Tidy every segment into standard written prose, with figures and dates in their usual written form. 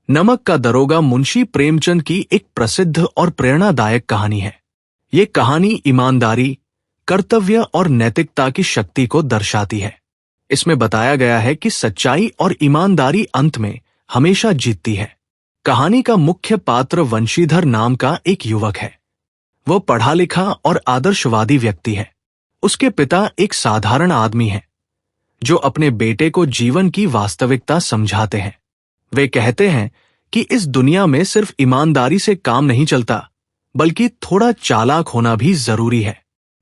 नमक का दरोगा मुंशी प्रेमचंद की एक प्रसिद्ध और प्रेरणादायक कहानी है। ये कहानी ईमानदारी, कर्तव्य और नैतिकता की शक्ति को दर्शाती है। इसमें बताया गया है कि सच्चाई और ईमानदारी अंत में हमेशा जीतती है। कहानी का मुख्य पात्र वंशीधर नाम का एक युवक है। वह पढ़ा लिखा और आदर्शवादी व्यक्ति है। उसके पिता एक साधारण आदमी हैं, जो अपने बेटे को जीवन की वास्तविकता समझाते हैं। वे कहते हैं कि इस दुनिया में सिर्फ ईमानदारी से काम नहीं चलता, बल्कि थोड़ा चालाक होना भी जरूरी है।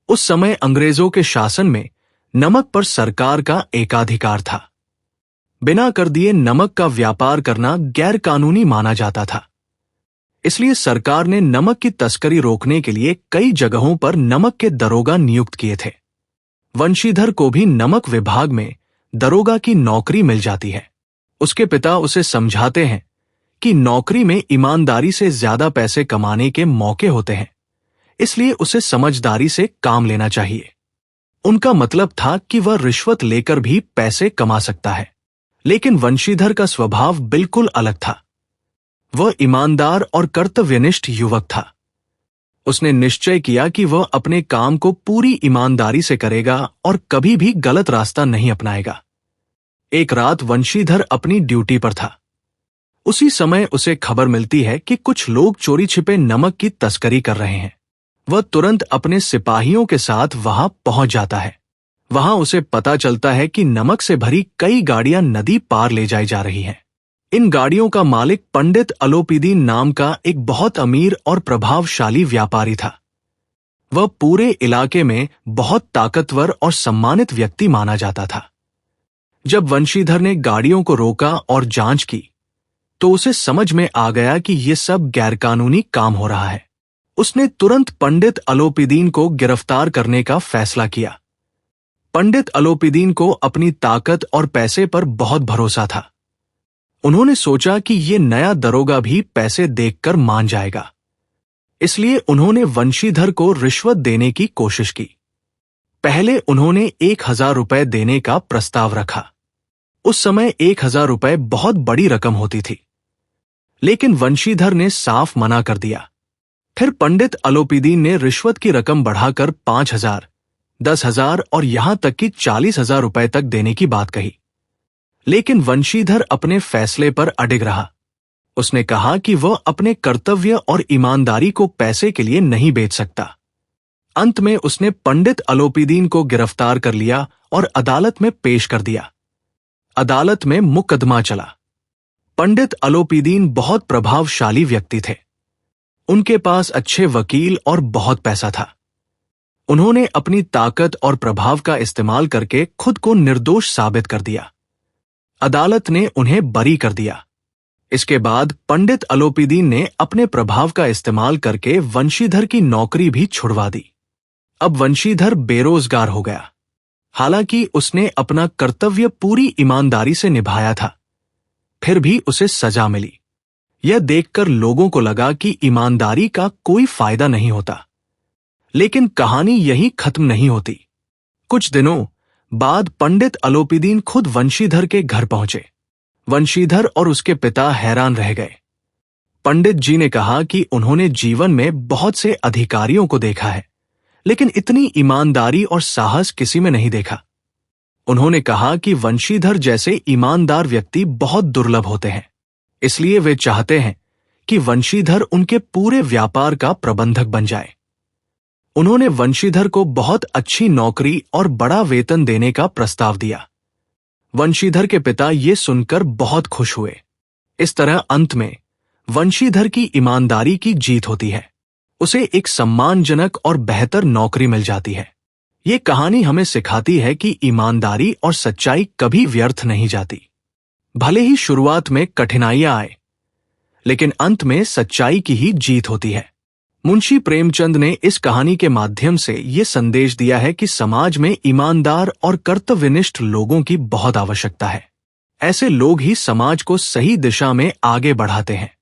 उस समय अंग्रेजों के शासन में नमक पर सरकार का एकाधिकार था। बिना कर दिए नमक का व्यापार करना गैर कानूनी माना जाता था। इसलिए सरकार ने नमक की तस्करी रोकने के लिए कई जगहों पर नमक के दरोगा नियुक्त किए थे। वंशीधर को भी नमक विभाग में दरोगा की नौकरी मिल जाती है। उसके पिता उसे समझाते हैं कि नौकरी में ईमानदारी से ज्यादा पैसे कमाने के मौके होते हैं, इसलिए उसे समझदारी से काम लेना चाहिए। उनका मतलब था कि वह रिश्वत लेकर भी पैसे कमा सकता है, लेकिन वंशीधर का स्वभाव बिल्कुल अलग था। वह ईमानदार और कर्तव्यनिष्ठ युवक था। उसने निश्चय किया कि वह अपने काम को पूरी ईमानदारी से करेगा और कभी भी गलत रास्ता नहीं अपनाएगा। एक रात वंशीधर अपनी ड्यूटी पर था। उसी समय उसे खबर मिलती है कि कुछ लोग चोरी छिपे नमक की तस्करी कर रहे हैं। वह तुरंत अपने सिपाहियों के साथ वहां पहुंच जाता है। वहां उसे पता चलता है कि नमक से भरी कई गाड़ियां नदी पार ले जाई जा रही हैं। इन गाड़ियों का मालिक पंडित अलोपीदीन नाम का एक बहुत अमीर और प्रभावशाली व्यापारी था। वह पूरे इलाके में बहुत ताकतवर और सम्मानित व्यक्ति माना जाता था। जब वंशीधर ने गाड़ियों को रोका और जांच की, तो उसे समझ में आ गया कि यह सब गैरकानूनी काम हो रहा है। उसने तुरंत पंडित अलोपीदीन को गिरफ्तार करने का फैसला किया। पंडित अलोपीदीन को अपनी ताकत और पैसे पर बहुत भरोसा था। उन्होंने सोचा कि यह नया दरोगा भी पैसे देखकर मान जाएगा, इसलिए उन्होंने वंशीधर को रिश्वत देने की कोशिश की। पहले उन्होंने 1000 रुपए देने का प्रस्ताव रखा। उस समय 1000 रुपए बहुत बड़ी रकम होती थी, लेकिन वंशीधर ने साफ मना कर दिया। फिर पंडित अलोपीदीन ने रिश्वत की रकम बढ़ाकर 5000, 10,000 और यहां तक कि 40,000 रुपए तक देने की बात कही। लेकिन वंशीधर अपने फैसले पर अडिग रहा। उसने कहा कि वह अपने कर्तव्य और ईमानदारी को पैसे के लिए नहीं बेच सकता। अंत में उसने पंडित अलोपीदीन को गिरफ्तार कर लिया और अदालत में पेश कर दिया। अदालत में मुकदमा चला। पंडित अलोपीदीन बहुत प्रभावशाली व्यक्ति थे। उनके पास अच्छे वकील और बहुत पैसा था। उन्होंने अपनी ताकत और प्रभाव का इस्तेमाल करके खुद को निर्दोष साबित कर दिया। अदालत ने उन्हें बरी कर दिया। इसके बाद पंडित अलोपीदीन ने अपने प्रभाव का इस्तेमाल करके वंशीधर की नौकरी भी छुड़वा दी। अब वंशीधर बेरोजगार हो गया। हालांकि उसने अपना कर्तव्य पूरी ईमानदारी से निभाया था, फिर भी उसे सजा मिली। यह देखकर लोगों को लगा कि ईमानदारी का कोई फायदा नहीं होता। लेकिन कहानी यहीं खत्म नहीं होती। कुछ दिनों बाद पंडित अलोपीदीन खुद वंशीधर के घर पहुंचे। वंशीधर और उसके पिता हैरान रह गए। पंडित जी ने कहा कि उन्होंने जीवन में बहुत से अधिकारियों को देखा है, लेकिन इतनी ईमानदारी और साहस किसी में नहीं देखा। उन्होंने कहा कि वंशीधर जैसे ईमानदार व्यक्ति बहुत दुर्लभ होते हैं, इसलिए वे चाहते हैं कि वंशीधर उनके पूरे व्यापार का प्रबंधक बन जाए। उन्होंने वंशीधर को बहुत अच्छी नौकरी और बड़ा वेतन देने का प्रस्ताव दिया। वंशीधर के पिता ये सुनकर बहुत खुश हुए। इस तरह अंत में वंशीधर की ईमानदारी की जीत होती है। उसे एक सम्मानजनक और बेहतर नौकरी मिल जाती है। ये कहानी हमें सिखाती है कि ईमानदारी और सच्चाई कभी व्यर्थ नहीं जाती। भले ही शुरुआत में कठिनाइयां आए, लेकिन अंत में सच्चाई की ही जीत होती है। मुंशी प्रेमचंद ने इस कहानी के माध्यम से ये संदेश दिया है कि समाज में ईमानदार और कर्तव्यनिष्ठ लोगों की बहुत आवश्यकता है। ऐसे लोग ही समाज को सही दिशा में आगे बढ़ाते हैं।